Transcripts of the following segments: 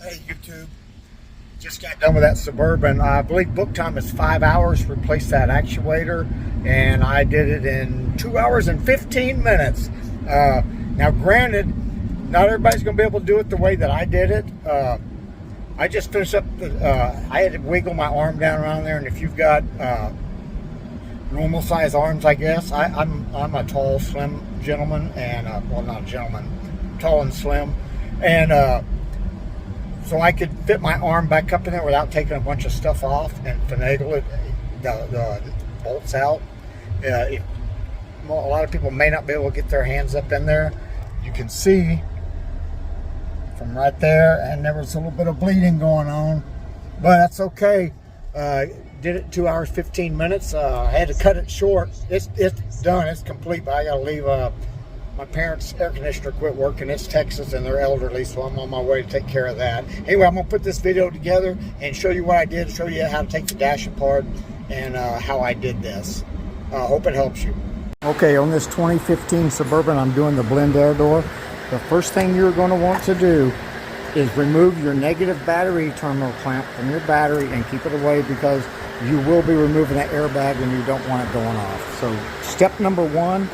Hey YouTube, just got done with that Suburban. I believe book time is 5 hours. Replace that actuator, and I did it in 2 hours and 15 minutes. Now granted, not everybody's going to be able to do it the way that I did it. I just finished up I had to wiggle my arm down around there, and if you've got normal size arms, I guess. I'm a tall, slim gentleman, and well, not a gentleman, tall and slim, and so I could fit my arm back up in there without taking a bunch of stuff off and finagle it, the bolts out. A lot of people may not be able to get their hands up in there. You can see from right there, and there was a little bit of bleeding going on, but that's okay. Did it 2 hours 15 minutes. I had to cut it short. It's done, it's complete, but I gotta leave. My parents' air conditioner quit working. It's Texas and they're elderly, so I'm on my way to take care of that. Anyway, I'm gonna put this video together and show you what I did, show you how to take the dash apart and how I did this. Hope it helps you. Okay, on this 2015 Suburban, I'm doing the blend air door. The first thing you're gonna want to do is remove your negative battery terminal clamp from your battery and keep it away, because you will be removing that airbag and you don't want it going off. So step number one,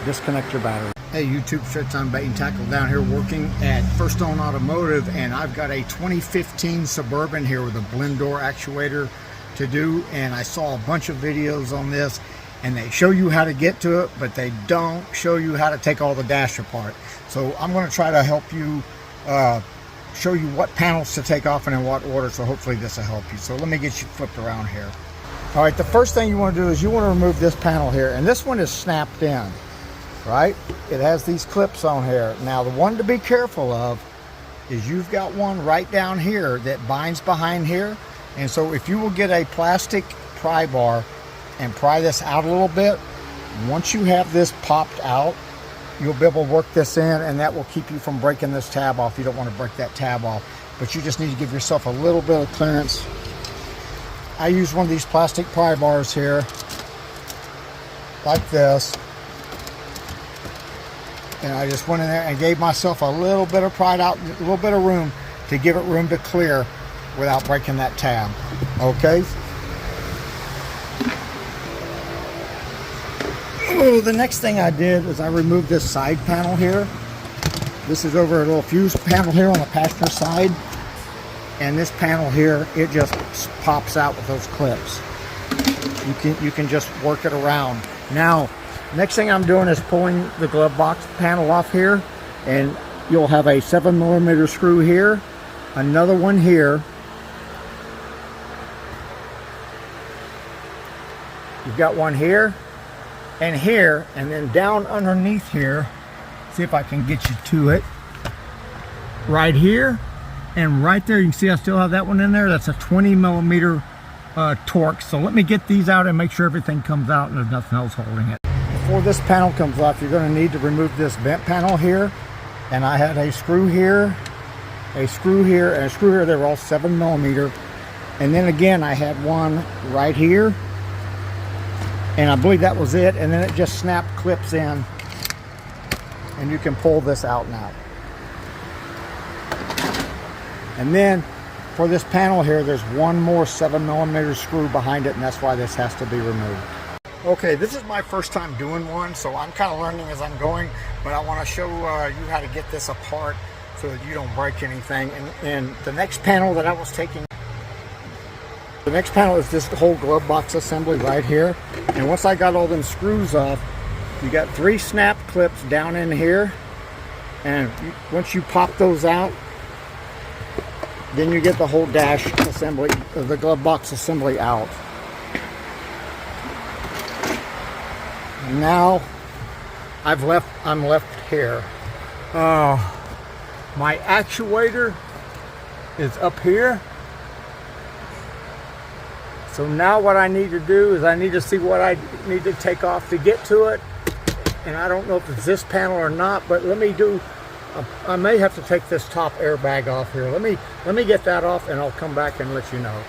disconnect your battery. Hey YouTube, Showtime Bait and Tackle down here working at First Own Automotive, and I've got a 2015 Suburban here with a blend door actuator to do, and I saw a bunch of videos on this, and they show you how to get to it, but they don't show you how to take all the dash apart. So I'm going to try to help you, show you what panels to take off and in what order, so hopefully this will help you. So let me get you flipped around here. All right, the first thing you want to do is you want to remove this panel here, and this one is snapped in. Right? It has these clips on here. Now the one to be careful of is you've got one right down here that binds behind here, and so if you will get a plastic pry bar and pry this out a little bit, once you have this popped out, you'll be able to work this in, and that will keep you from breaking this tab off. You don't want to break that tab off, but you just need to give yourself a little bit of clearance. I use one of these plastic pry bars here like this, and I just went in there and gave myself a little bit of pried out, a little bit of room to give it room to clear without breaking that tab. Okay. Oh, the next thing I did is I removed this side panel here. This is over a little fuse panel here on the passenger side, and this panel here, it just pops out with those clips. You can just work it around. Now, next thing I'm doing is pulling the glove box panel off here, and you'll have a 7mm screw here, another one here. You've got one here, and then down underneath here, see if I can get you to it, right here and right there. You can see I still have that one in there. That's a 20mm torque. So let me get these out and make sure everything comes out and there's nothing else holding it. Before this panel comes off, you're going to need to remove this vent panel here, and I had a screw here, a screw here, and a screw here. They were all 7mm, and then again I had one right here, and I believe that was it, and then it just snapped clips in, and you can pull this out now. And then for this panel here, there's one more 7mm screw behind it, and that's why this has to be removed. Okay, this is my first time doing one, so I'm kind of learning as I'm going, but I want to show you how to get this apart so that you don't break anything. And the next panel that I was taking, the next panel is this whole glove box assembly right here. And once I got all them screws off, you got 3 snap clips down in here, and once you pop those out, then you get the whole dash assembly, the glove box assembly out. Now I'm left here. My actuator is up here. So now what I need to do is I need to see what I need to take off to get to it. And I don't know if it's this panel or not, but let me do, I may have to take this top airbag off here. Let me get that off, and I'll come back and let you know.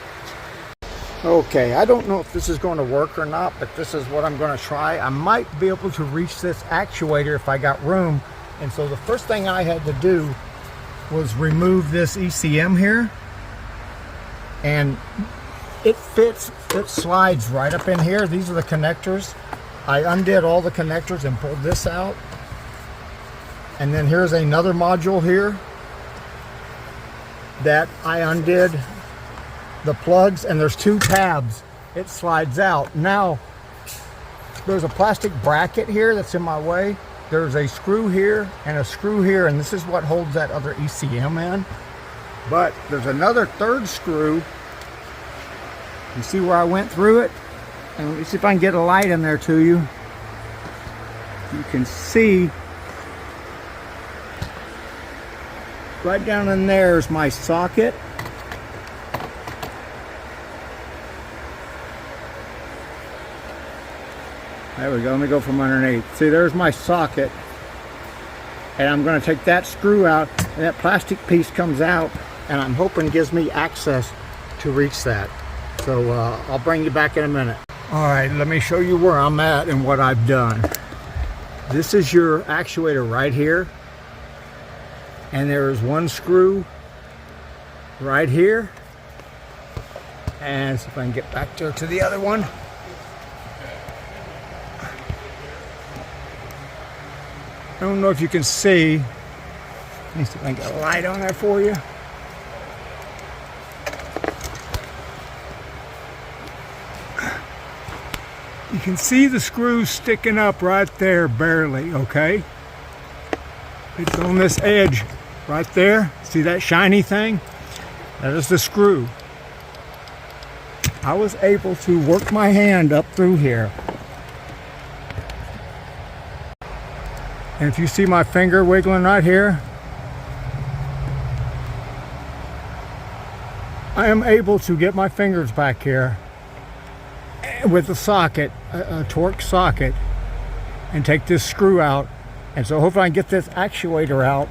Okay, I don't know if this is going to work or not, but this is what I'm going to try. I might be able to reach this actuator if I got room. And so the first thing I had to do was remove this ECM here, and it fits, it slides right up in here. These are the connectors. I undid all the connectors and pulled this out, and then here's another module here that I undid the plugs, and there's 2 tabs. It slides out. Now there's a plastic bracket here that's in my way. There's a screw here and a screw here, and this is what holds that other ECM in. But there's another 3rd screw. You see where I went through it? And let me see if I can get a light in there to you. You can see right down in there is my socket. There we go. Let me go from underneath. See, there's my socket. And I'm going to take that screw out, and that plastic piece comes out, and I'm hoping gives me access to reach that. So I'll bring you back in a minute. All right, let me show you where I'm at and what I've done. This is your actuator right here. And there is 1 screw right here. And see if I can get back there to the other one. I don't know if you can see. Let me see if I can get a light on there for you. You can see the screws sticking up right there, barely, okay? It's on this edge right there. See that shiny thing? That is the screw. I was able to work my hand up through here. And if you see my finger wiggling right here, I am able to get my fingers back here with a socket, a torque socket, and take this screw out. And so hopefully I can get this actuator out.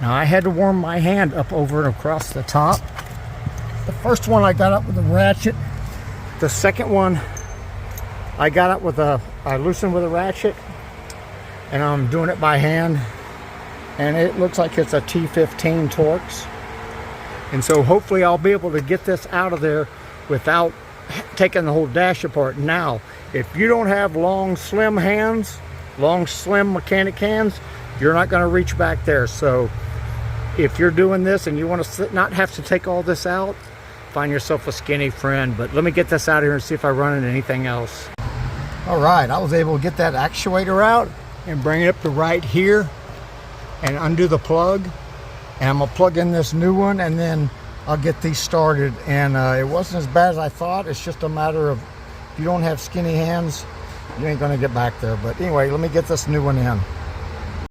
Now I had to warm my hand up over and across the top. The first one I got up with a ratchet. The second one I got up with I loosened with a ratchet. And I'm doing it by hand, and it looks like it's a T15 Torx. And so hopefully I'll be able to get this out of there without taking the whole dash apart. Now, if you don't have long, slim hands, long, slim mechanic hands, you're not going to reach back there. So if you're doing this and you want to not have to take all this out, find yourself a skinny friend. But let me get this out of here and see if I run into anything else. All right, I was able to get that actuator out and bring it up to right here and undo the plug, and I'm gonna plug in this new one, and then I'll get these started. And it wasn't as bad as I thought. It's just a matter of, if you don't have skinny hands, you ain't gonna get back there. But anyway, let me get this new one in.